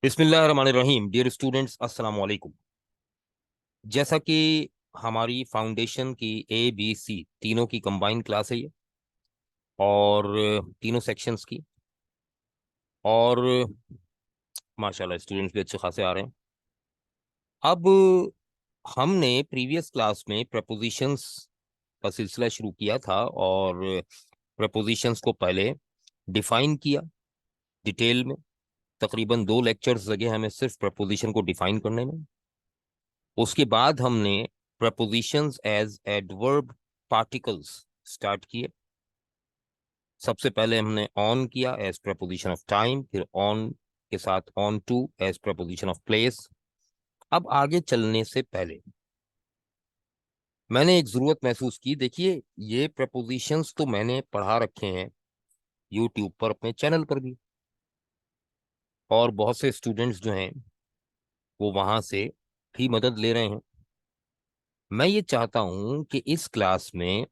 बिस्मिल्लाहिर्रहमानिर्रहीम। Dear students, अस्सलाम वालेकुम। जैसा कि हमारी फाउंडेशन की ABC तीनों की कंबाइंड क्लास है ये, और तीनों सेक्शंस की, और माशाल्लाह स्टूडेंट्स भी अच्छे खासे आ रहे हैं। अब हमने प्रीवियस क्लास में प्रपोजिशंस का सिलसिला शुरू किया था, और प्रपोजिशंस को पहले डिफाइन किया डिटेल में। तकरीबन 2 लेक्चर्स लगे हमें सिर्फ प्रपोजिशन को डिफाइन करने में। उसके बाद हमने prepositions as adverb particles start किए। सबसे पहले हमने ऑन किया एज प्रपोजिशन ऑफ टाइम, फिर ऑन के साथ onto as preposition of place. अब आगे चलने से पहले मैंने एक जरूरत महसूस की। देखिए, ये प्रपोजिशंस तो मैंने पढ़ा रखे हैं यूट्यूब पर, अपने चैनल पर भी, और बहुत से स्टूडेंट्स जो हैं वो वहां से भी मदद ले रहे हैं। मैं ये चाहता हूं कि इस क्लास में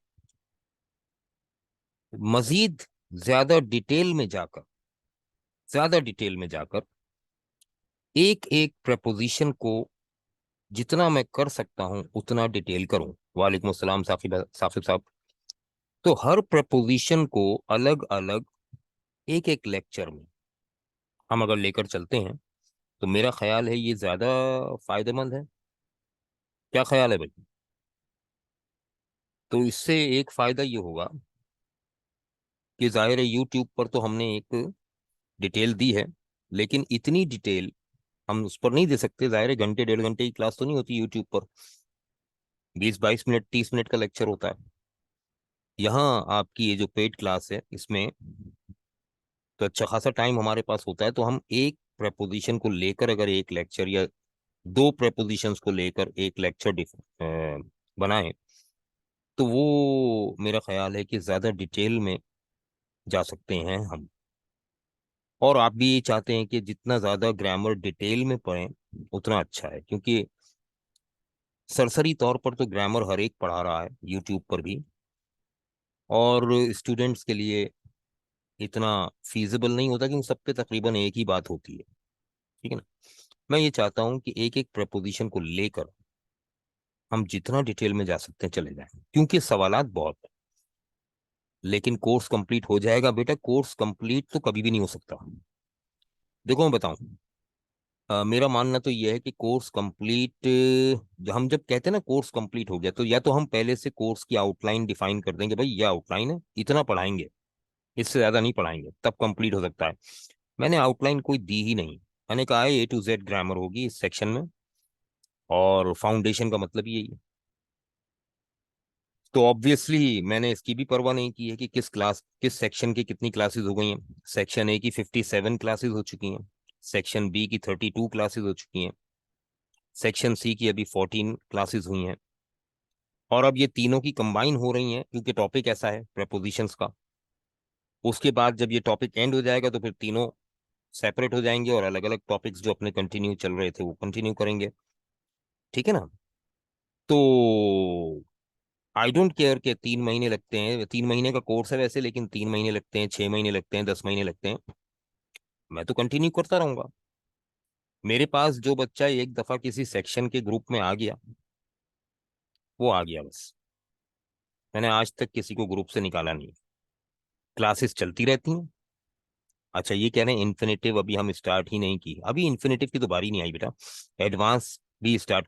मजीद ज्यादा डिटेल में जाकर एक एक प्रपोजिशन को जितना मैं कर सकता हूं उतना डिटेल करूं। वालेकुम अस्सलाम साकिब साहब। तो हर प्रपोजिशन को अलग अलग एक एक लेक्चर में हम अगर लेकर चलते हैं तो मेरा ख्याल है ये ज्यादा फायदेमंद है। क्या ख्याल है भाई? तो इससे एक फायदा ये होगा कि जाहिर है यूट्यूब पर तो हमने एक डिटेल दी है, लेकिन इतनी डिटेल हम उस पर नहीं दे सकते। जाहिर है घंटे 1.5 घंटे की क्लास तो नहीं होती यूट्यूब पर, 20-22 मिनट 30 मिनट का लेक्चर होता है। यहाँ आपकी ये जो पेड क्लास है इसमें तो अच्छा खासा टाइम हमारे पास होता है, तो हम एक प्रपोजिशन को लेकर अगर एक लेक्चर, या 2 प्रपोजिशंस को लेकर एक लेक्चर बनाएं, तो वो मेरा ख्याल है कि ज्यादा डिटेल में जा सकते हैं हम। और आप भी ये चाहते हैं कि जितना ज्यादा ग्रामर डिटेल में पढ़ें उतना अच्छा है, क्योंकि सरसरी तौर पर तो ग्रामर हर एक पढ़ा रहा है यूट्यूब पर भी, और स्टूडेंट्स के लिए इतना फीजिबल नहीं होता कि उन सब पे तकरीबन एक ही बात होती है। ठीक है ना? मैं ये चाहता हूं कि एक एक प्रपोजिशन को लेकर हम जितना डिटेल में जा सकते हैं चले जाएं, क्योंकि सवालात बहुत हैं। लेकिन कोर्स कंप्लीट हो जाएगा बेटा, कोर्स कंप्लीट तो कभी भी नहीं हो सकता। देखो मैं बताऊं, मेरा मानना तो यह है कि कोर्स कंप्लीट, हम जब कहते हैं ना कोर्स कंप्लीट हो गया, तो या तो हम पहले से कोर्स की आउटलाइन डिफाइन कर देंगे, भाई ये आउटलाइन है, इतना पढ़ाएंगे, इससे ज्यादा नहीं पढ़ाएंगे, तब कंप्लीट हो सकता है। मैंने आउटलाइन कोई दी ही नहीं। मैंने कहा है A to Z ग्रामर होगी इस सेक्शन में, और फाउंडेशन का मतलब यही है। तो ऑब्वियसली मैंने इसकी भी परवाह नहीं की है कि किस सेक्शन की कितनी क्लासेस हो गई हैं। सेक्शन A की 57 क्लासेस हो चुकी हैं, सेक्शन B की 32 क्लासेस हो चुकी हैं, सेक्शन C की अभी 14 क्लासेस हुई हैं, और अब ये तीनों की कंबाइन हो रही हैं क्योंकि टॉपिक ऐसा है प्रपोजिशंस का। उसके बाद जब ये टॉपिक एंड हो जाएगा तो फिर तीनों सेपरेट हो जाएंगे, और अलग अलग टॉपिक्स जो अपने कंटिन्यू चल रहे थे वो कंटिन्यू करेंगे। ठीक है ना? तो आई डोंट केयर कि 3 महीने लगते हैं, 3 महीने का कोर्स है वैसे, लेकिन 3 महीने लगते हैं, 6 महीने लगते हैं, 10 महीने लगते हैं, मैं तो कंटिन्यू करता रहूंगा। मेरे पास जो बच्चा एक दफा किसी सेक्शन के ग्रुप में आ गया वो आ गया बस। मैंने आज तक किसी को ग्रुप से निकाला नहीं। क्लासेस चलती रहती हैं। अच्छा, ये कह रहे हैं इन्फिनेटिव अभी हम स्टार्ट ही नहीं की। अभी इन्फिनेटिव की तो बारी नहीं आई बेटा। एडवांस भी स्टार्ट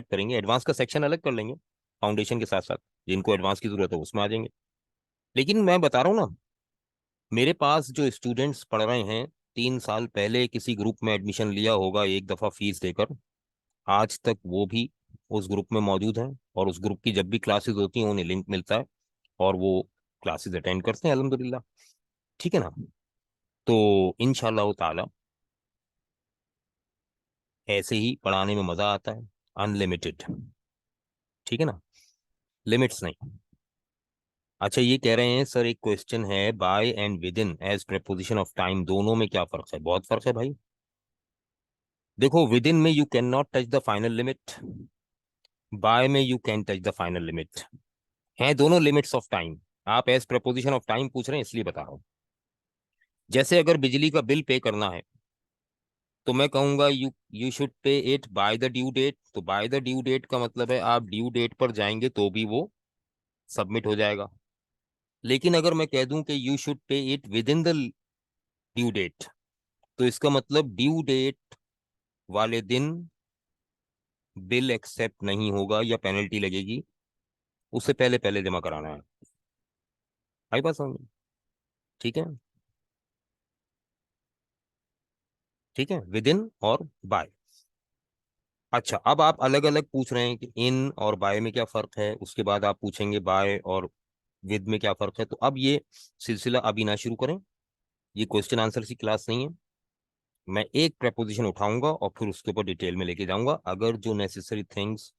करेंगे। एडवांस का सेक्शन अलग कर लेंगे फाउंडेशन के साथ साथ, जिनको एडवांस की जरूरत है उसमें आ जाएंगे। लेकिन मैं बता रहा हूँ ना, मेरे पास जो स्टूडेंट्स पढ़ रहे हैं, 3 साल पहले किसी ग्रुप में एडमिशन लिया होगा एक दफा फीस देकर, आज तक वो भी उस ग्रुप में मौजूद हैं, और उस ग्रुप की जब भी क्लासेस होती हैं उन्हें लिंक मिलता है, और वो क्लासेस अटेंड करते हैं अल्हम्दुलिल्लाह। ठीक है ना? तो इंशाल्लाह ताला ऐसे ही पढ़ाने में मजा आता है, अनलिमिटेड। ठीक है ना? लिमिट्स नहीं। अच्छा, ये कह रहे हैं सर एक क्वेश्चन है, by and within as preposition of time दोनों में क्या फर्क है? बहुत फर्क है भाई। देखो, विद इन में you can not touch the final limit, by में you can touch the final limit. हैं दोनों लिमिट्स ऑफ टाइम। आप एज प्रपोजिशन ऑफ टाइम पूछ रहे हैं इसलिए बता रहा हूं। जैसे अगर बिजली का बिल पे करना है तो मैं कहूंगा you you should pay it by the due date. तो बाय द ड्यू डेट का मतलब है आप ड्यू डेट पर जाएंगे तो भी वो सबमिट हो जाएगा। लेकिन अगर मैं कह दूं कि you should pay it within the due date, तो इसका मतलब ड्यू डेट वाले दिन बिल एक्सेप्ट नहीं होगा या पेनल्टी लगेगी, उससे पहले पहले जमा कराना है। आई बात समझ में? ठीक है। ठीक है, विद इन और बाय। अच्छा, अब आप अलग अलग पूछ रहे हैं कि इन और बाय में क्या फर्क है, उसके बाद आप पूछेंगे बाय और विद में क्या फर्क है। तो अब ये सिलसिला अभी ना शुरू करें, ये क्वेश्चन आंसर की क्लास नहीं है। मैं एक प्रपोजिशन उठाऊंगा और फिर उसके ऊपर डिटेल में लेके जाऊंगा, अगर जो नेसेसरी थिंग्स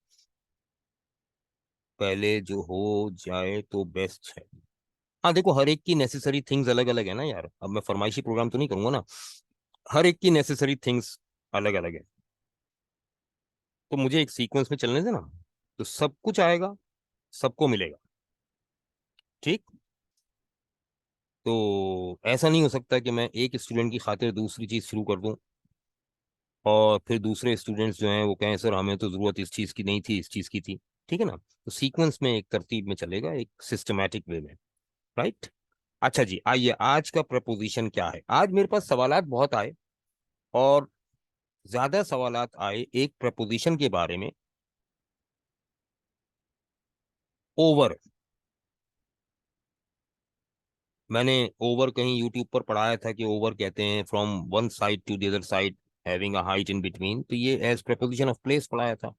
पहले जो हो जाए तो बेस्ट है। हाँ देखो, हर एक की नेसेसरी थिंग्स अलग अलग है ना यार, अब मैं फरमाइशी प्रोग्राम तो नहीं करूंगा ना। हर एक की नेसेसरी थिंग्स अलग अलग है, तो मुझे एक सीक्वेंस में चलने देना, तो सब कुछ आएगा, सबको मिलेगा। ठीक। तो ऐसा नहीं हो सकता कि मैं एक स्टूडेंट की खातिर दूसरी चीज शुरू कर दूं और फिर दूसरे स्टूडेंट्स जो हैं वो कहें सर हमें तो जरूरत इस चीज की नहीं थी, इस चीज की थी। ठीक है ना, तो सीक्वेंस में एक तरतीब में चलेगा, एक सिस्टमैटिक वे में। राइट। अच्छा जी, आइए आज का प्रपोजिशन क्या है। आज मेरे पास सवालात बहुत आए, और ज्यादा सवालात आए एक प्रपोजिशन के बारे में, ओवर। मैंने ओवर कहीं यूट्यूब पर पढ़ाया था कि ओवर कहते हैं from one side to the other side having a height in between, तो ये एज प्रपोजिशन ऑफ प्लेस पढ़ाया था।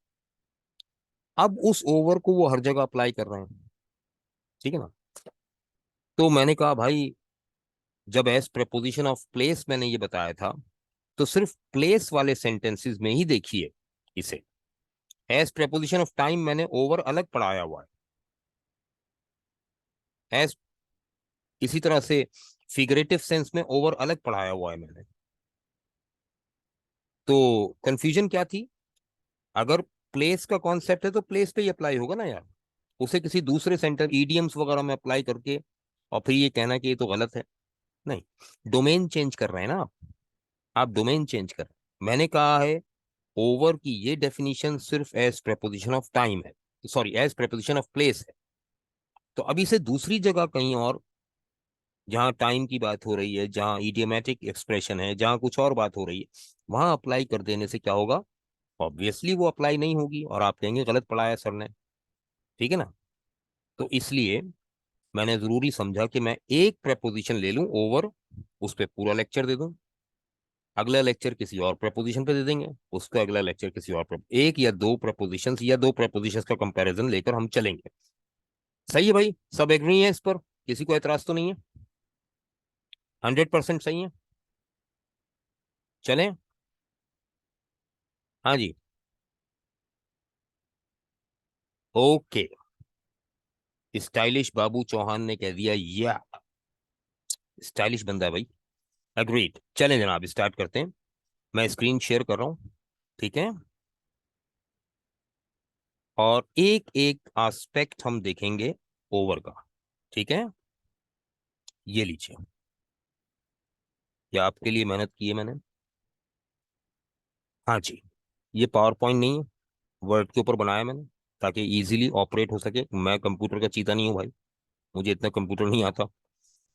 अब उस ओवर को वो हर जगह अप्लाई कर रहे हैं। ठीक है ना, तो मैंने कहा भाई, जब एज प्रपोजिशन ऑफ प्लेस मैंने ये बताया था, तो सिर्फ प्लेस वाले सेंटेंसेस में ही देखिए इसे। एज प्रपोजिशन ऑफ टाइम मैंने ओवर अलग पढ़ाया हुआ है, एज इसी तरह से फिगरेटिव सेंस में ओवर अलग पढ़ाया हुआ है मैंने। तो कंफ्यूजन क्या थी? अगर प्लेस का कॉन्सेप्ट है तो प्लेस पे ही अप्लाई होगा ना यार, उसे किसी दूसरे सेंटर ईडियम्स वगैरह में अप्लाई करके और फिर ये कहना कि ये तो गलत है, नहीं। डोमेन चेंज कर रहे हैं ना आप डोमेन चेंज कर रहे हैं। मैंने कहा है ओवर की ये डेफिनेशन सिर्फ एज प्रेपोजिशन ऑफ टाइम है, sorry as preposition of place है। तो अब इसे दूसरी जगह कहीं और, जहाँ टाइम की बात हो रही है, जहाँ इडियोमेटिक एक्सप्रेशन है, जहाँ कुछ और बात हो रही है, वहां अप्लाई कर देने से क्या होगा? ऑब्वियसली वो अप्लाई नहीं होगी और आप कहेंगे गलत पढ़ाया सर ने। ठीक है ना, तो इसलिए मैंने जरूरी समझा कि मैं एक प्रपोजिशन ले लूं ओवर, उस पर पूरा लेक्चर दे दूं, अगला लेक्चर किसी और प्रपोजिशन पे दे देंगे, उसका अगला लेक्चर किसी और एक या दो प्रपोजिशन या दो प्रपोजिशन का कंपैरिजन लेकर हम चलेंगे। सही है भाई, सब एग्री है इस पर? किसी को एतराज तो नहीं है? 100% सही है। चलें। हाँ जी। ओके, स्टाइलिश बाबू चौहान ने कह दिया या, स्टाइलिश बंदा है भाई। अग्रीड, चलें जनाब स्टार्ट करते हैं। मैं स्क्रीन शेयर कर रहा हूँ। ठीक है, और एक एक एस्पेक्ट हम देखेंगे ओवर का। ठीक है, ये लीजिए, ये आपके लिए मेहनत की है मैंने। हाँ जी, ये पावर पॉइंट नहीं है, वर्ड के ऊपर बनाया मैंने ताकि इजीली ऑपरेट हो सके। मैं कंप्यूटर का चीता नहीं हूँ भाई, मुझे इतना कंप्यूटर नहीं आता,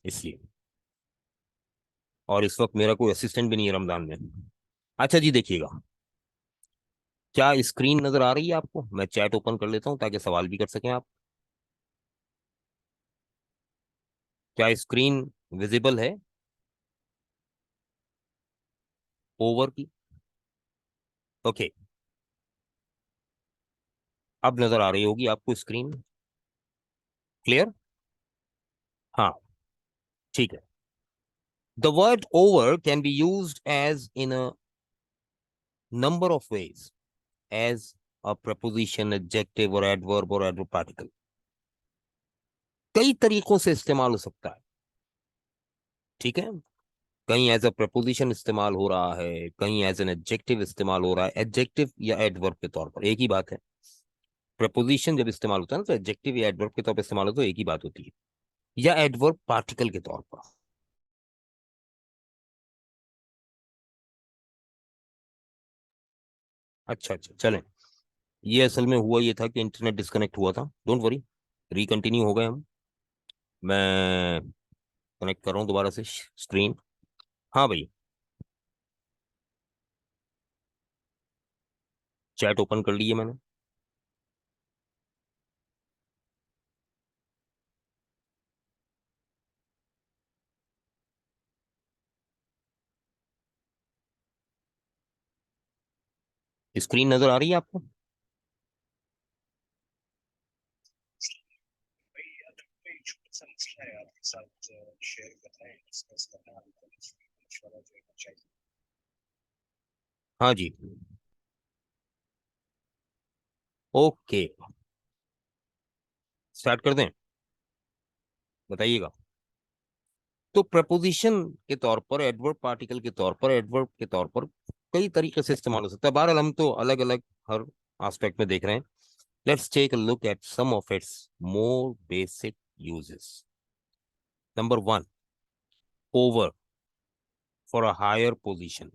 इसलिए। और इस वक्त मेरा कोई असिस्टेंट भी नहीं है रमजान में। अच्छा जी, देखिएगा, क्या स्क्रीन नजर आ रही है आपको? मैं चैट ओपन कर लेता हूँ ताकि सवाल भी कर सकें आप। क्या स्क्रीन विजिबल है ओवर की? ओके, अब नजर आ रही होगी आपको स्क्रीन, क्लियर? हाँ, ठीक है। The word over can be used as in a number of ways, as a preposition, adjective और एडवर्ब और एडवर्ब पार्टिकल। कई तरीकों से इस्तेमाल हो सकता है। ठीक है, कहीं एज अ प्रपोजिशन इस्तेमाल हो रहा है, कहीं एज एन एडजेक्टिव इस्तेमाल हो रहा है, एडजेक्टिव या एडवर्ब के तौर पर, एक ही बात है। प्रपोजिशन जब इस्तेमाल होता है ना तो एडजेक्टिव या एडवर्ब के तौर पर इस्तेमाल होता है तो एक ही बात होती है, या एडवर्ब पार्टिकल के तौर पर। अच्छा अच्छा, चलें। ये असल में हुआ ये था कि इंटरनेट डिस्कनेक्ट हुआ था, डोंट वरी, रिकंटिन्यू हो गए हम। मैं कनेक्ट कर रहा हूँ दोबारा से स्क्रीन। हाँ भाई, चैट ओपन कर ली है मैंने। स्क्रीन नजर आ रही है आपको? भाई यार, कोई छोटा सा मसला है आपके साथ शेयर करना है, डिस्कस करना है, आपको मशवरा देना चाहिए। हाँ जी। ओके, स्टार्ट कर दें? बताइएगा। तो प्रपोजिशन के तौर पर, एडवर्ब पार्टिकल के तौर पर, एडवर्ब के तौर पर कई तरीके से इस्तेमाल हो सकता है। बहरहाल हम तो अलग अलग हर एस्पेक्ट में देख रहे हैं। Let's take a look at some of its more basic uses. Number one, over, for a higher position.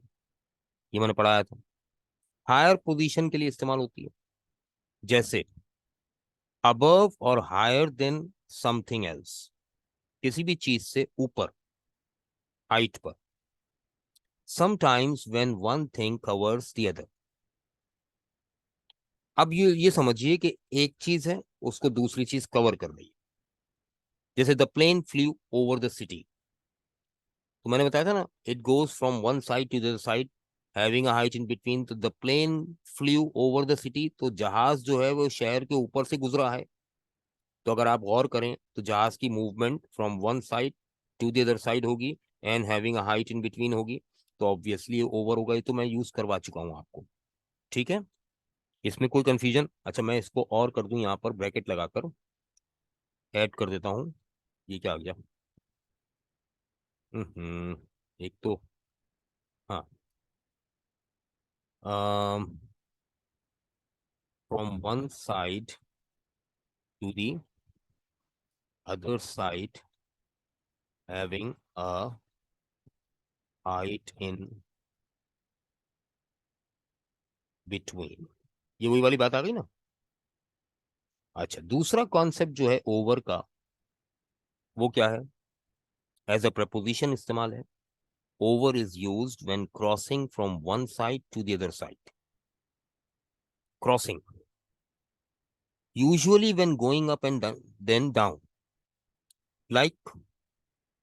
ये मैंने पढ़ाया था, हायर पोजीशन के लिए इस्तेमाल होती है। जैसे अबव और हायर देन समथिंग एल्स, किसी भी चीज से ऊपर, हाइट पर। Sometimes when one thing covers the other. अब ये समझिए कि एक चीज है, उसको दूसरी चीज कवर कर रही है। जैसे the plane flew over the city, तो मैंने बताया था ना, it goes from one side to the other side having a height in between. तो the plane flew over the city, तो जहाज जो है वो शहर के ऊपर से गुजरा है। तो अगर आप गौर करें तो जहाज की movement from one side to the other side होगी, and having a height in between होगी। तो ऑब्वियसली ओवर होगा। ये तो मैं यूज करवा चुका हूं आपको, ठीक है? इसमें कोई कंफ्यूजन? अच्छा, मैं इसको और कर दूं, यहाँ पर ब्रैकेट लगाकर ऐड कर देता हूँ। ये क्या आ गया? हम्म, एक तो, हाँ, from one side to the other side having a height in between. ये वही वाली बात आ गई ना। अच्छा, दूसरा कॉन्सेप्ट जो है ओवर का, वो क्या है? एज अ प्रपोजिशन इस्तेमाल है। Over is used when crossing from one side to the other side. Crossing, usually when going up and then down, like.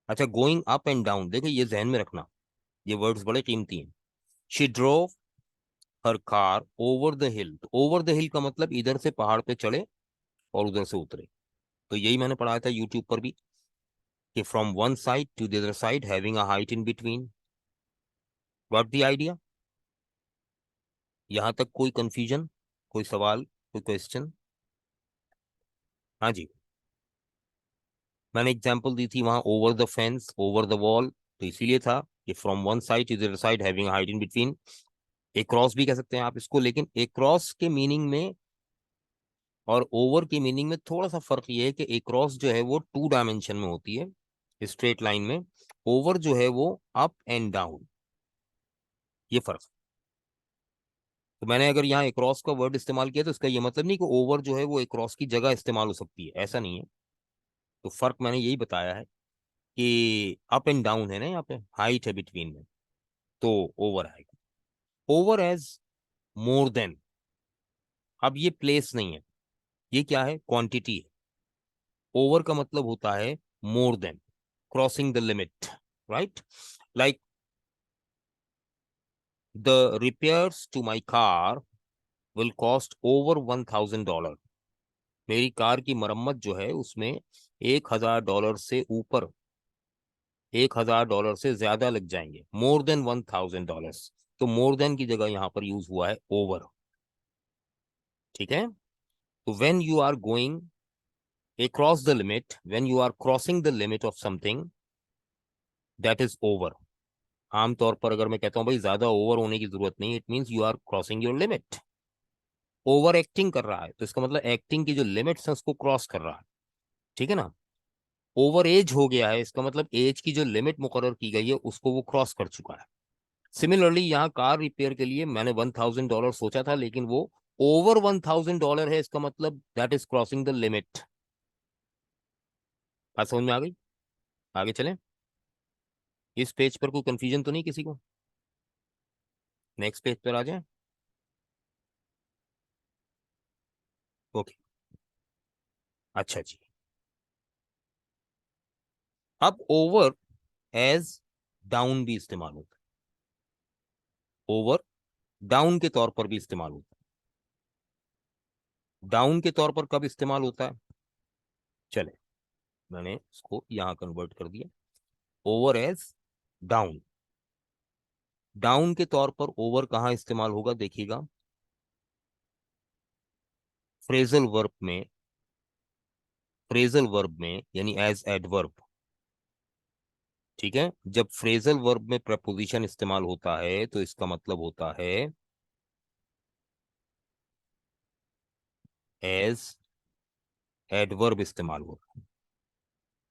अच्छा, गोइंग अप एंड डाउन, देखो ये ध्यान में रखना, ये वर्ड्स बड़े कीमती हैं। She drove her car over the हिल। तो ओवर द हिल का मतलब इधर से पहाड़ पे चढ़े और उधर से उतरे। तो यही मैंने पढ़ाया था यूट्यूब पर भी, कि from one side to the other side having a height in between. What the idea? यहां तक कोई कंफ्यूजन, कोई सवाल, कोई क्वेश्चन? हाँ जी। मैंने एग्जांपल दी थी वहां, over the fence, over the wall. तो इसीलिए था कि from one side to the other side having height in between. एक क्रॉस भी कह सकते हैं आप इसको, लेकिन एक क्रॉस के मीनिंग में और ओवर की मीनिंग में थोड़ा सा फर्क ये है कि एक क्रॉस जो है वो टू डायमेंशन में होती है, स्ट्रेट लाइन में। ओवर जो है वो अप एंड डाउन, ये फर्क। तो मैंने अगर यहाँ एक्रॉस का वर्ड इस्तेमाल किया तो इसका ये मतलब नहीं कि ओवर जो है वो एक्रॉस की जगह इस्तेमाल हो सकती है, ऐसा नहीं है। तो फर्क मैंने यही बताया है कि अप एंड डाउन है ना, यहाँ पे हाइट है बिटवीन में, तो ओवर आएगा। ओवर एज मोर देन, अब ये प्लेस नहीं है, ये क्या है? क्वांटिटी है। ओवर का मतलब होता है more than, crossing the limit, right? Like the repairs to my car will cost over $1,000। मेरी कार की मरम्मत जो है उसमें $1,000 से ऊपर, $1,000 से ज्यादा लग जाएंगे, मोर देन $1,000। तो मोर देन की जगह यहां पर यूज हुआ है ओवर, ठीक है? तो when you are going across the limit, when you are crossing the limit of something, that is over। आमतौर पर अगर मैं कहता हूं भाई ज्यादा ओवर होने की जरूरत नहीं, it means you are crossing your limit. Over acting कर रहा है तो इसका मतलब एक्टिंग की जो लिमिट्स है उसको क्रॉस कर रहा है, ठीक है ना? ओवर एज हो गया है, इसका मतलब एज की जो लिमिट मुकर्रर की गई है उसको वो क्रॉस कर चुका है। सिमिलरली यहाँ कार रिपेयर के लिए मैंने $1,000 सोचा था, लेकिन वो ओवर $1,000 है, इसका मतलब that is crossing the limit. बात समझ में आ गई? आगे चलें। इस पेज पर कोई कंफ्यूजन तो नहीं किसी को? नेक्स्ट पेज पर आ जाए। ओके, अच्छा जी। अब ओवर एज डाउन भी इस्तेमाल होता है, ओवर डाउन के तौर पर भी इस्तेमाल होता है। डाउन के तौर पर कब इस्तेमाल होता है? चले, मैंने इसको यहां कन्वर्ट कर दिया। ओवर एज डाउन, डाउन के तौर पर ओवर कहां इस्तेमाल होगा देखिएगा, फ्रेजल वर्ब में, फ्रेजल वर्ब में यानी एज एडवर्ब। ठीक है, जब फ्रेजल वर्ब में प्रपोजिशन इस्तेमाल होता है तो इसका मतलब होता है एज एडवर्ब इस्तेमाल होगा।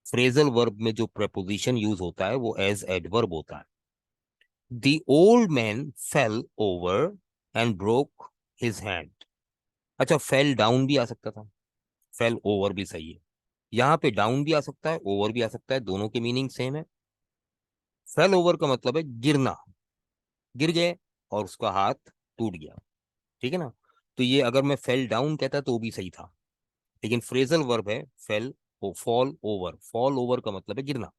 फ्रेजल वर्ब में जो प्रपोजिशन यूज होता है वो एज एडवर्ब होता है। The old man fail over and broke his hand. अच्छा, फेल डाउन भी आ सकता था, फेल ओवर भी सही है। यहाँ पे डाउन भी आ सकता है, ओवर भी आ सकता है, दोनों के मीनिंग सेम है। फेल ओवर का मतलब है गिरना, गिर गए और उसका हाथ टूट गया। ठीक है ना? तो ये अगर मैं फेल डाउन कहता तो वो भी सही था, लेकिन फ्रेजल वर्ब है fail, fall over, fall over का मतलब है गिरना।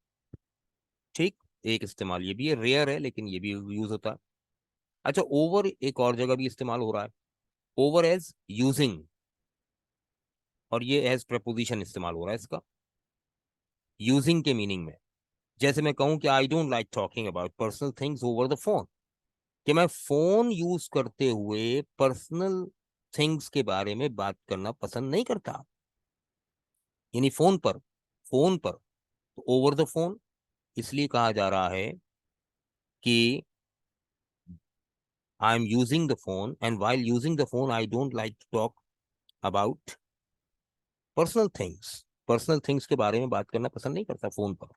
ठीक, एक इस्तेमाल ये भी है, रेयर है लेकिन ये भी यूज होता है। अच्छा, ओवर एक और जगह भी इस्तेमाल हो रहा है, ओवर एज यूजिंग, और ये एज प्रपोजिशन इस्तेमाल हो रहा है इसका, यूजिंग के मीनिंग में। जैसे मैं कहूं कि आई don't like talking about personal things over the phone, कि मैं फोन यूज करते हुए पर्सनल थिंग्स के बारे में बात करना पसंद नहीं करता, यानी फोन पर, फोन पर, तो ओवर द फोन इसलिए कहा जा रहा है कि I am using the phone and while using the phone I don't like to talk about personal things, personal things के बारे में बात करना पसंद नहीं करता फोन पर।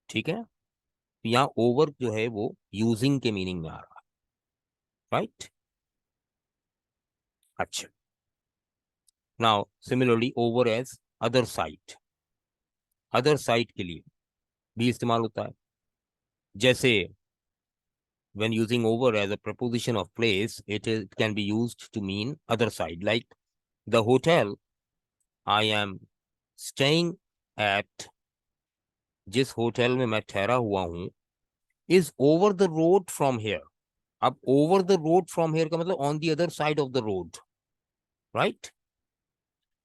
ठीक है, तो यहाँ ओवर जो है वो यूजिंग के मीनिंग में आ रहा है, राइट। अच्छा, now similarly over as other side, other side के लिए भी इस्तेमाल होता है। जैसे when using over as a preposition of place, it can be used to mean other side, like the hotel I am staying at, जिस hotel में मैं ठहरा हुआ हूं, is over the road from here। अब over the road from here का मतलब on the other side of the road, right?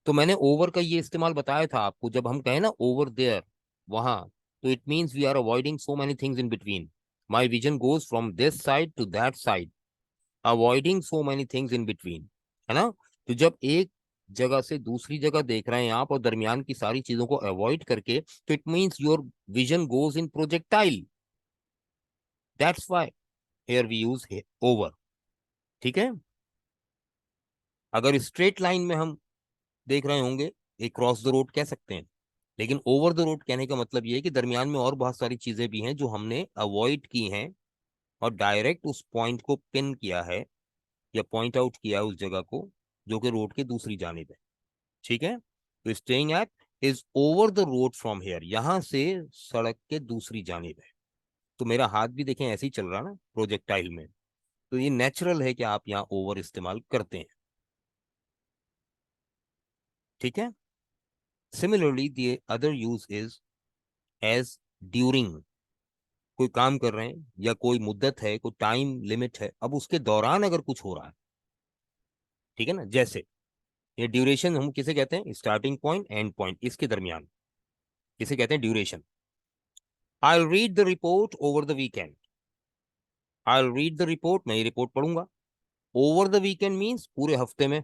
तो मैंने over का ये इस्तेमाल बताया था आपको, जब हम कहें ना over there, वहां, तो it means we are avoiding so many things in between। My vision goes from this side to that side, avoiding so many things in between, है ना? तो जब एक जगह से दूसरी जगह देख रहे हैं आप और दरमियान की सारी चीजों को अवॉइड करके, तो it means your vision goes in projectile, that's why here we use over. ठीक है, अगर स्ट्रेट लाइन में हम देख रहे होंगे, एक क्रॉस द रोड कह सकते हैं, लेकिन ओवर द रोड कहने का मतलब ये है कि दरमियान में और बहुत सारी चीजें भी हैं जो हमने अवॉइड की हैं और डायरेक्ट उस पॉइंट को पिन किया है या पॉइंट आउट किया है उस जगह को, जो कि रोड के दूसरी जानिब है। ठीक है, तो staying at is over the road from here, यहां से सड़क के दूसरी जानिब है। तो मेरा हाथ भी देखें ऐसे ही चल रहा ना प्रोजेक्टाइल में, तो ये नेचुरल है कि आप यहाँ ओवर इस्तेमाल करते हैं। ठीक है, similarly the other use is as during, कोई काम कर रहे हैं या कोई मुद्दत है, कोई टाइम लिमिट है, अब उसके दौरान अगर कुछ हो रहा है, ठीक है ना, जैसे ये ड्यूरेशन हम किसे कहते हैं, स्टार्टिंग पॉइंट एंड पॉइंट, इसके दरमियान किसे कहते हैं, duration. I read the report over the weekend, I read the report, मैं ये रिपोर्ट पढ़ूंगा, ओवर द वीकेंड मीन्स पूरे हफ्ते में।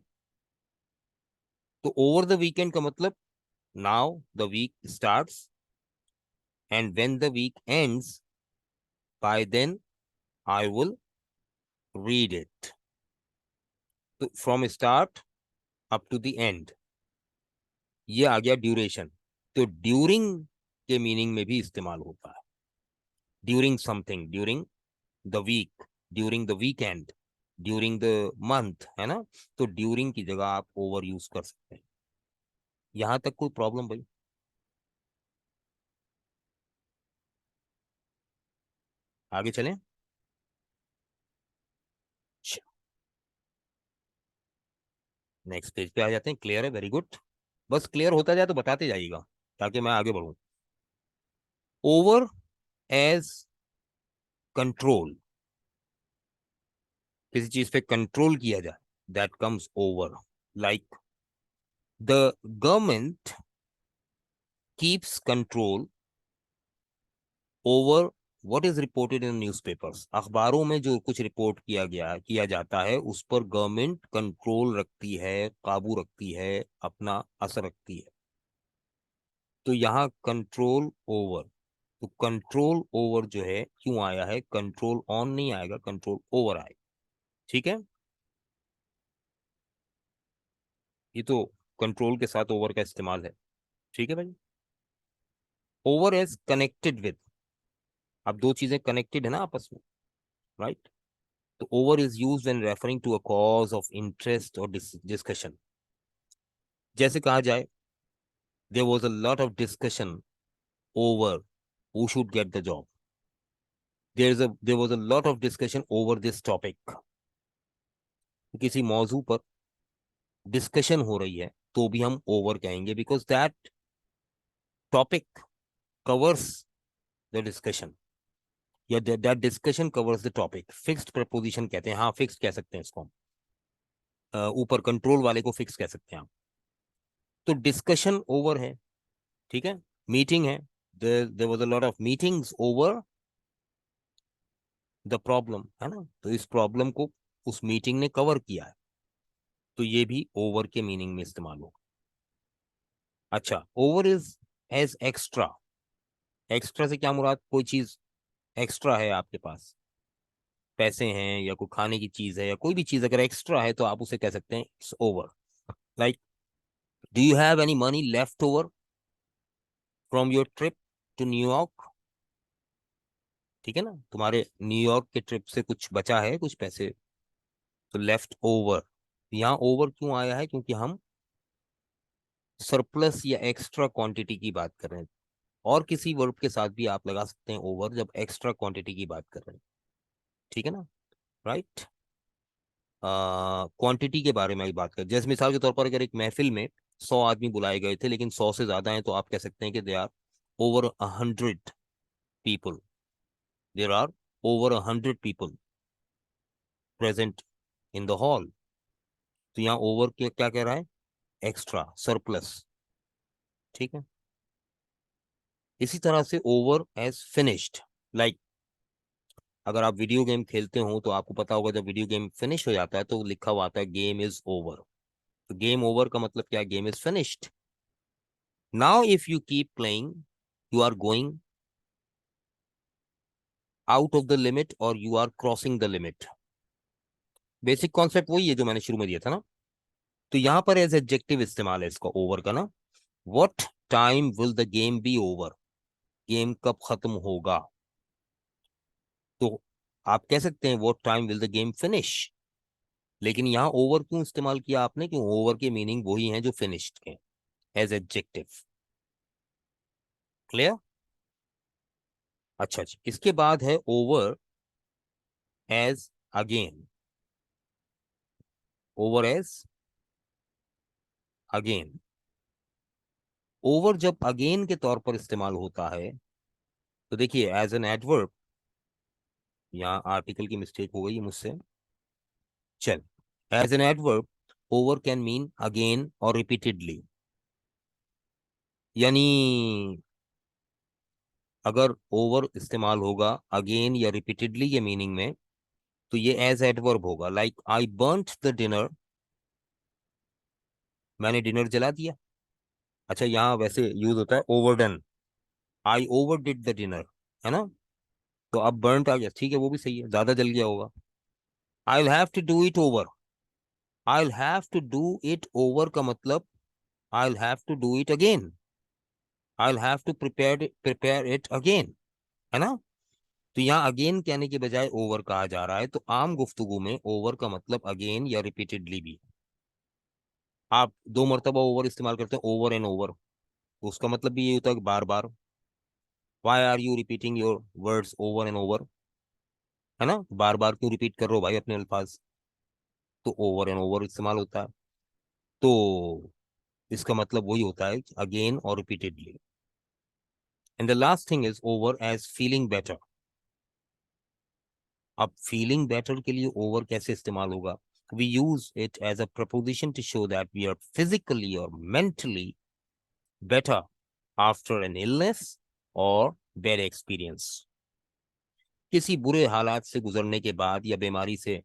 तो ओवर द वीकेंड का मतलब now the week starts and when the week ends, by then I will read it. तो from start up to the end, ये आ गया ड्यूरेशन। तो ड्यूरिंग के मीनिंग में भी इस्तेमाल होता है, during something, during the week, during the weekend, during the month, है ना। तो ड्यूरिंग की जगह आप ओवर यूज कर सकते हैं। यहां तक कोई प्रॉब्लम भाई? आगे चलें। नेक्स्ट पेज पे आ जाते हैं। क्लियर है? Very good. बस क्लियर होता जाए तो बताते जाइएगा ताकि मैं आगे बढ़ूं। ओवर एज कंट्रोल, किसी चीज पे कंट्रोल किया जाए, that comes over. Like the government keeps control over what is reported in newspapers. अखबारों में जो कुछ रिपोर्ट किया जाता है उस पर गवर्नमेंट कंट्रोल रखती है, काबू रखती है, अपना असर रखती है। तो यहाँ कंट्रोल ओवर, तो कंट्रोल ओवर जो है क्यों आया है? कंट्रोल ऑन नहीं आएगा, कंट्रोल ओवर आएगा। ठीक है, ये तो कंट्रोल के साथ ओवर का इस्तेमाल है। ठीक है भाई। ओवर एज कनेक्टेड विद, अब दो चीजें कनेक्टेड है ना आपस में, राइट। तो over is used when referring to a cause of interest और डिस्कशन। जैसे कहा जाए, there was a lot of discussion over who should get the job. There was a lot of discussion over this topic. किसी मौजू पर discussion हो रही है तो भी हम ओवर कहेंगे, because that topic covers the discussion, या that discussion covers the topic. Fixed proposition कहते हैं, हाँ फिक्स्ड कह सकते हैं इसको हम। ऊपर कंट्रोल वाले को फिक्स कह सकते हैं आप। तो डिस्कशन ओवर है, ठीक है। मीटिंग है, there was a lot of meetings over the problem, है ना। तो इस प्रॉब्लम को उस मीटिंग ने कवर किया है, तो ये भी ओवर के मीनिंग में इस्तेमाल होगा। अच्छा, over is as extra. Extra से क्या मुराद? कोई चीज एक्स्ट्रा है आपके पास, पैसे हैं या कोई खाने की चीज है या कोई भी चीज अगर एक्स्ट्रा है तो आप उसे कह सकते हैं it's over. Like, do you have any money left over from your trip to New York? ठीक है ना, तुम्हारे न्यूयॉर्क के ट्रिप से कुछ बचा है, कुछ पैसे, तो लेफ्ट ओवर। यहाँ ओवर क्यों आया है? क्योंकि हम सरप्लस या एक्स्ट्रा क्वांटिटी की बात कर रहे हैं। और किसी वर्ब के साथ भी आप लगा सकते हैं ओवर जब एक्स्ट्रा क्वांटिटी की बात कर रहे हैं। ठीक है ना, राइट। क्वांटिटी के बारे में भी बात करें, जैसे मिसाल के तौर पर अगर एक महफिल में 100 आदमी बुलाए गए थे लेकिन 100 से ज्यादा हैं, तो आप कह सकते हैं कि they are over 100 people. There are over 100 people present in the hall. तो यहाँ ओवर के क्या कह रहा है? Extra, surplus. ठीक है। इसी तरह से ओवर एज फिनिश्ड। लाइक, अगर आप वीडियो गेम खेलते हो तो आपको पता होगा जब वीडियो गेम फिनिश हो जाता है तो लिखा हुआ आता है गेम इज ओवर। तो गेम ओवर का मतलब क्या है? Game is finished. Now if you keep playing, you are going out of the limit और you are crossing the limit. Basic concept वही है जो मैंने शुरू में दिया था ना। तो यहां पर एज एडजेक्टिव इस्तेमाल है इसका ओवर का ना। What time will the game be over? Game कब खत्म होगा? तो आप कह सकते हैं what time will the game finish. लेकिन यहाँ ओवर क्यों इस्तेमाल किया आपने? क्यों? ओवर के मीनिंग वही हैं जो फिनिश्ड के, एज एडजेक्टिव। क्लियर? अच्छा जी, इसके बाद है over as again. Over as again, over जब अगेन के तौर पर इस्तेमाल होता है तो देखिए एज एन एडवर्ब, यहाँ आर्टिकल की मिस्टेक हो गई है मुझसे। चल, as an adverb over can mean again और रिपीटेडली। यानी अगर ओवर इस्तेमाल होगा अगेन या रिपीटेडली के मीनिंग में तो ये एज एडवर्ब होगा। Like, I burnt the dinner, मैंने डिनर जला दिया। अच्छा, यहाँ वैसे यूज होता है overdone, I over did the dinner, है ना। तो अब बर्न्ट आ गया, ठीक है, वो भी सही है, ज्यादा जल गया होगा। I will have to do it over, I will have to do it over का मतलब I will have to do it again, I will have to prepare it again, है ना। तो यहाँ अगेन कहने के बजाय ओवर कहा जा रहा है, तो आम गुफ्तगू में ओवर का मतलब अगेन या रिपीटेडली भी। आप 2 मरतबा ओवर इस्तेमाल करते हैं, ओवर एंड ओवर, तो उसका मतलब भी ये होता है कि बार बार। Why are you repeating your words over and over, है ना, बार बार क्यों रिपीट कर रहे हो भाई अपने अल्फाज। तो ओवर एंड ओवर इस्तेमाल होता है। तो इसका मतलब वही होता है अगेन और रिपीटेडली। And the last thing is over as feeling better. अब फीलिंग बेटर के लिए ओवर कैसे इस्तेमाल होगा? We use it as a proposition to show that we are physically और mentally better after an illness और बैड एक्सपीरियंस। किसी बुरे हालात से गुजरने के बाद या बीमारी से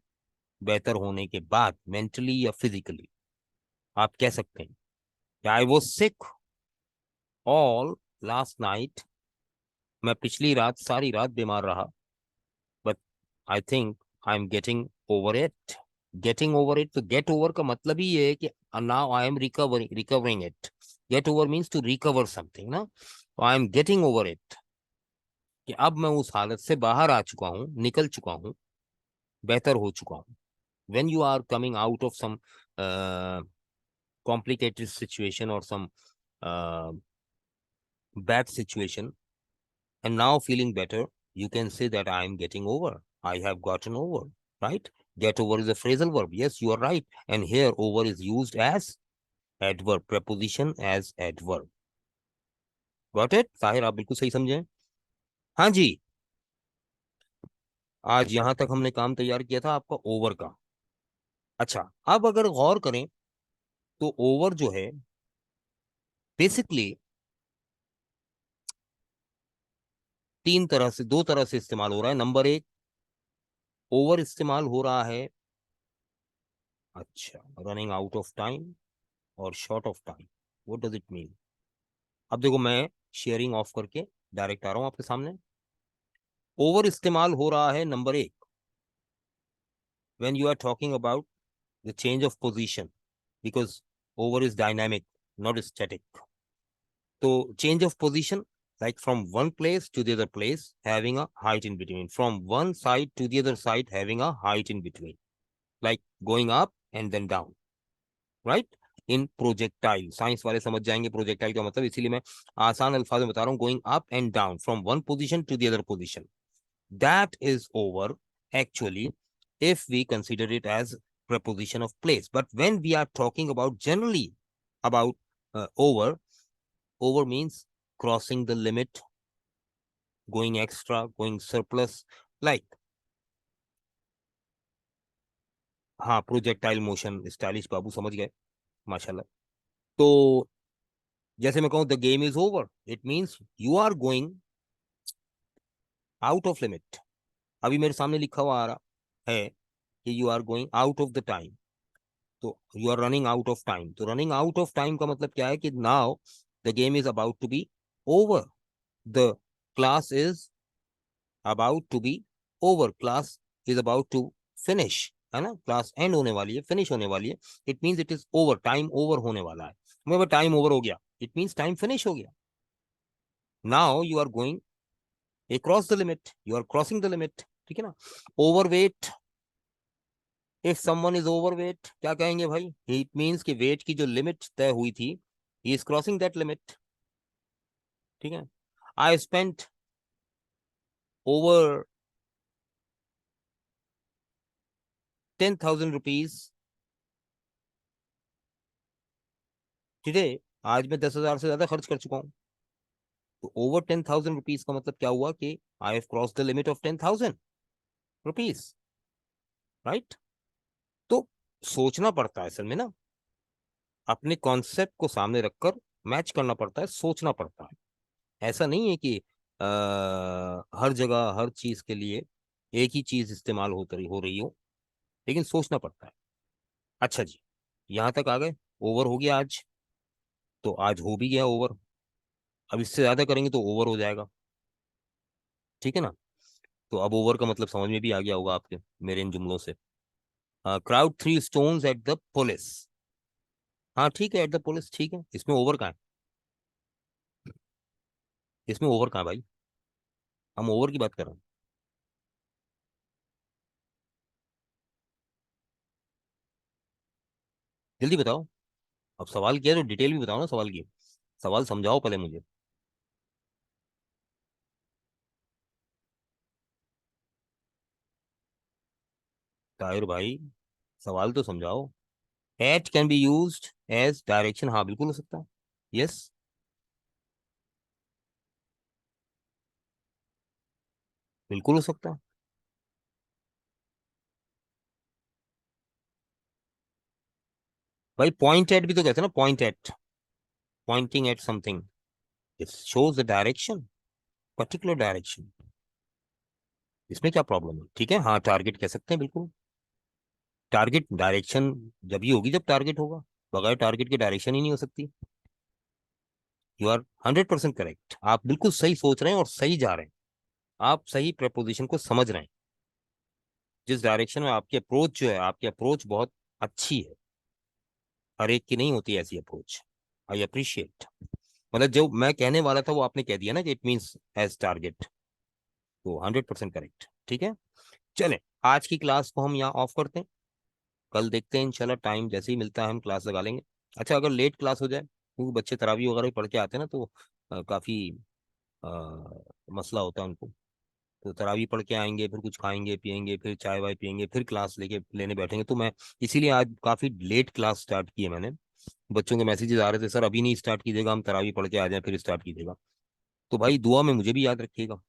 बेहतर होने के बाद, मेंटली या फिजिकली, आप कह सकते हैं कि I was sick all last night, मैं पिछली रात सारी रात बीमार रहा, but I think I am getting over it. Getting over it, तो गेट ओवर का मतलब ही ये है कि now I am recovering it. Get over means to recover something ना, तो I am getting over it, कि अब मैं उस हालत से बाहर आ चुका हूँ, निकल चुका हूँ, बेहतर हो चुका हूँ। when you are coming out of some uh, complicated situation or some uh, bad situation and now feeling better, you can say that I am getting over, I have gotten over, right? Get over is a phrasal verb, yes, you are right, and here over is used as adverb, preposition as adverb. Got it? Tahir आप बिल्कुल सही समझे। हाँ जी, आज यहां तक हमने काम तैयार किया था आपका ओवर का। अच्छा, अब अगर गौर करें तो ओवर जो है बेसिकली 2 तरह से इस्तेमाल हो रहा है। नंबर 1, ओवर इस्तेमाल हो रहा है, अच्छा, रनिंग आउट ऑफ टाइम और short of time. What does it mean? अब देखो, मैं शेयरिंग ऑफ करके डायरेक्ट आ रहा हूं आपके सामने। ओवर इस्तेमाल हो रहा है number 1 when you are talking about the change of position, because over is dynamic not static. तो change of position, like from one place to the other place having a height in between, from one side to the other side having a height in between, like going up and then down, right? In projectile, science वाले समझ जाएंगे projectile का मतलब, इसीलिए मैं आसान अल्फाज में बता रहा हूँ। Going up and down from one position to the other position, that is over actually, if we consider it as preposition of place. But when we are talking about generally about over, over means crossing the limit, going extra, going surplus, like, हाँ, projectile motion, stylish बाबू समझ गए, माशाल्लाह। तो जैसे मैं कहूँ the game is over, it means you are going out of limit. अभी मेरे सामने लिखा हुआ आ रहा है कि you are going out of the time, तो you are running out of time. तो रनिंग आउट ऑफ टाइम का मतलब क्या है कि now the game is about to be over, the class is about to be over, class is about to finish, है ना, class and होने वाली है, फिनिश होने वाली है। It means it is over, time over होने वाला है। मैं टाइम ओवर हो गया, इट मीन्स टाइम फिनिश हो गया। Now you are going across the limit, you are crossing the limit, ठीक है ना। Overweight, if someone is overweight क्या कहेंगे भाई? इट मीन्स कि वेट की जो लिमिट तय हुई थी, he is crossing that limit, ठीक है। I spent over 10,000 rupees today, आज मैं 10,000 से ज्यादा खर्च कर चुका हूँ। तो ओवर 10,000 रुपीज का मतलब क्या हुआ कि I have cross the limit of 10,000 rupees, right? तो सोचना पड़ता है असल में ना, अपने कॉन्सेप्ट को सामने रखकर मैच करना पड़ता है, सोचना पड़ता है। ऐसा नहीं है कि हर जगह हर चीज के लिए एक ही चीज इस्तेमाल हो रही हो, लेकिन सोचना पड़ता है। अच्छा जी, यहां तक आ गए, ओवर हो गया आज, तो आज हो भी गया ओवर। अब इससे ज्यादा करेंगे तो ओवर हो जाएगा, ठीक है ना। तो अब ओवर का मतलब समझ में भी आ गया होगा आपके मेरे इन जुमलों से। Crowd three stones at the police, हाँ ठीक है, एट द पुलिस ठीक है, इसमें ओवर कहाँ है? इसमें ओवर कहाँ है भाई? हम ओवर की बात कर रहे हैं। जल्दी बताओ। अब सवाल किया तो डिटेल भी बताओ ना सवाल की। सवाल समझाओ पहले मुझे। ताहिर भाई, सवाल तो समझाओ। At can be used as direction, हाँ बिल्कुल हो सकता है। यस, बिल्कुल हो सकता है। भाई पॉइंट एट भी तो कहते हैं ना, point at, pointing at something, it shows the direction, particular direction. इसमें क्या प्रॉब्लम है? ठीक है, हाँ टारगेट कह सकते हैं बिल्कुल। टारगेट डायरेक्शन जब ही होगी जब टारगेट होगा, बगैर टारगेट के डायरेक्शन ही नहीं हो सकती। यू आर 100% करेक्ट, आप बिल्कुल सही सोच रहे हैं और सही जा रहे हैं। आप सही प्रपोजिशन को समझ रहे हैं। जिस डायरेक्शन में आपकी अप्रोच जो है, आपकी अप्रोच बहुत अच्छी है। हर एक की नहीं होती ऐसी अप्रोच। I appreciate. मतलब जो मैं कहने वाला था वो आपने कह दिया ना कि इट मीन्स एज टारगेट। तो 100% करेक्ट, ठीक है। चले, आज की क्लास को हम यहाँ ऑफ करते हैं। कल देखते हैं इंशाल्लाह, टाइम जैसे ही मिलता है हम क्लास लगा लेंगे। अच्छा, अगर लेट क्लास हो जाए, क्योंकि बच्चे तरावी वगैरह भी पढ़ के आते हैं ना, तो काफ़ी मसला होता है उनको। तो तरावी पढ़ के आएंगे, फिर कुछ खाएंगे पियेंगे, फिर चाय वाय पियेंगे, फिर क्लास लेके लेने बैठेंगे। तो मैं इसीलिए आज काफ़ी लेट क्लास स्टार्ट की है मैंने। बच्चों के मैसेजेस आ रहे थे, सर अभी नहीं स्टार्ट कीजिएगा, हम तरावी पढ़ के आ जाए फिर स्टार्ट कीजिएगा। तो भाई दुआ में मुझे भी याद रखिएगा।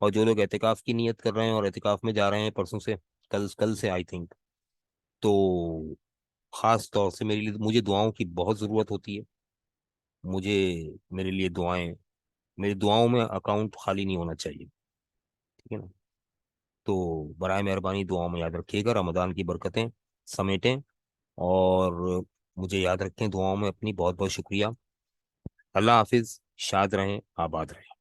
और जो लोग एहतिकाफ की नियत कर रहे हैं और एहतिकाफ में जा रहे हैं परसों से, कल कल से आई थिंक, तो खास तौर से मेरे लिए, मुझे दुआओं की बहुत ज़रूरत होती है। मुझे, मेरे लिए दुआएं, मेरी दुआओं में अकाउंट खाली नहीं होना चाहिए। ठीक है ना। तो बराए मेहरबानी दुआओं में याद रखिएगा, रमज़ान की बरकतें समेटें। और मुझे याद रखें दुआओं में अपनी। बहुत बहुत शुक्रिया। अल्लाह हाफिज़। शाद रहें, आबाद रहें।